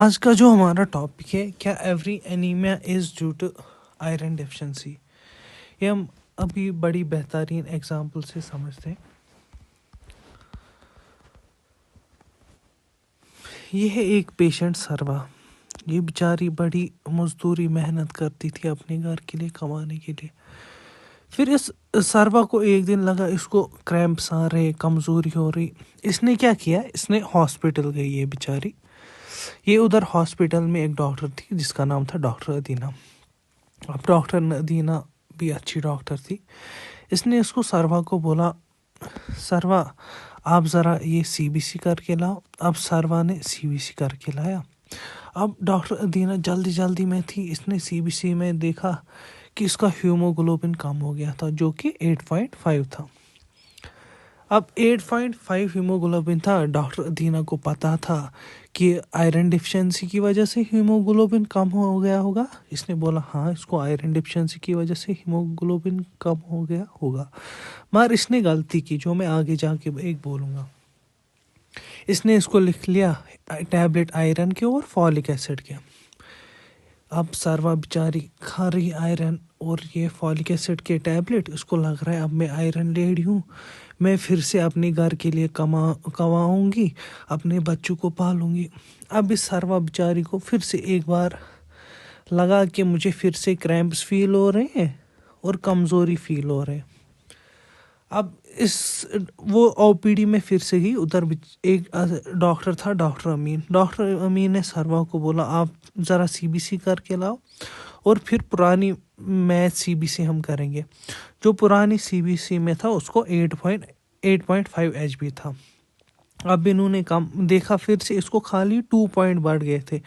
आज का जो हमारा टॉपिक है, क्या every anaemia is due to iron deficiency. ये हम अभी बड़ी बेहतरीन एग्जांपल से समझते हैं। ये है एक पेशेंट सर्वा। ये बेचारी बड़ी मजदूरी मेहनत करती थी अपने घर के लिए, कमाने के लिए। फिर इस सर्वा को एक दिन लगा इसको क्रैम्प्स आ रहे, कमज़ोरी हो रही। इसने क्या किया, इसने हॉस्पिटल गई ये बेचारी। ये उधर हॉस्पिटल में एक डॉक्टर थी जिसका नाम था डॉक्टर अदीना। अब डॉक्टर नदीना भी अच्छी डॉक्टर थी। इसने इसको सर्वा को बोला, सर्वा आप ज़रा ये सीबीसी करके लाओ। अब सर्वा ने सीबीसी करके लाया। अब डॉक्टर अदीना जल्दी जल्दी में थी। इसने सीबीसी में देखा कि इसका हीमोग्लोबिन कम हो गया था, जो कि 8.5 था। अब 8.5 हीमोग्लोबिन था। डॉक्टर अदीना को पता था कि आयरन डिफिशिएंसी की वजह से हीमोग्लोबिन कम हो गया होगा। इसने बोला हाँ, इसको आयरन डिफिशिएंसी की वजह से हीमोग्लोबिन कम हो गया होगा। मगर इसने गलती की, जो मैं आगे जाके एक बोलूँगा। इसने इसको लिख लिया टैबलेट आयरन के और फॉलिक एसिड के। अब सर्वा बेचारी खा रही आयरन और ये फॉलिक एसिड के टैबलेट। इसको लग रहा है अब मैं आयरन ले रही हूँ, मैं फिर से अपने घर के लिए कमाऊँगी, अपने बच्चों को पालूंगी। अब इस सर्वा बेचारी को फिर से एक बार लगा कि मुझे फिर से क्रैम्प्स फील हो रहे हैं और कमज़ोरी फील हो रहे हैं। अब इस वो ओपीडी में फिर से गई। उधर एक डॉक्टर था, डॉक्टर अमीन। डॉक्टर अमीन ने सर्वा को बोला आप ज़रा सीबीसी करके लाओ और फिर पुरानी मैथ सीबीसी हम करेंगे। जो पुरानी सीबीसी में था उसको 8.5 एचबी था। अब इन्होंने कम देखा, फिर से इसको खाली 2 पॉइंट बढ़ गए थे,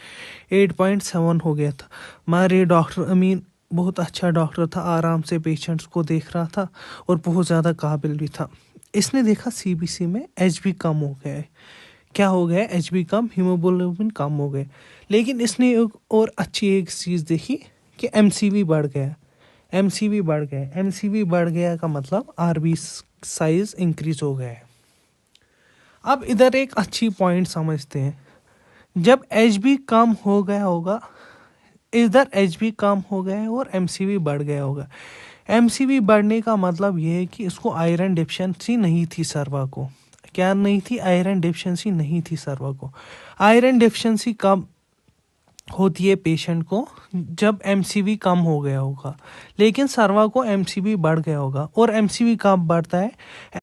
8.7 हो गया था। हमारे डॉक्टर अमीन बहुत अच्छा डॉक्टर था, आराम से पेशेंट्स को देख रहा था और बहुत ज़्यादा काबिल भी था। इसने देखा सीबीसी में एचबी कम हो गया है। क्या हो गया, एचबी कम, हीमोग्लोबिन कम हो गए। लेकिन इसने एक और अच्छी एक चीज़ देखी कि एमसीवी बढ़ गया। एमसीवी बढ़ गया, एमसीवी बढ़ गया का मतलब आरबी साइज इंक्रीज हो गया है। अब इधर एक अच्छी पॉइंट समझते हैं। जब एचबी कम हो गया होगा, इधर एचबी कम हो गया है और एमसीवी बढ़ गया होगा। एमसीवी बढ़ने का मतलब ये है कि इसको आयरन डेफिशिएंसी नहीं थी सर्वा को। क्या नहीं थी, आयरन डेफिशिएंसी नहीं थी सर्वा को। आयरन डेफिशिएंसी कब होती है पेशेंट को, जब एमसीवी कम हो गया होगा। लेकिन सर्वा को एमसीवी बढ़ गया होगा। और एमसीवी कब बढ़ता है,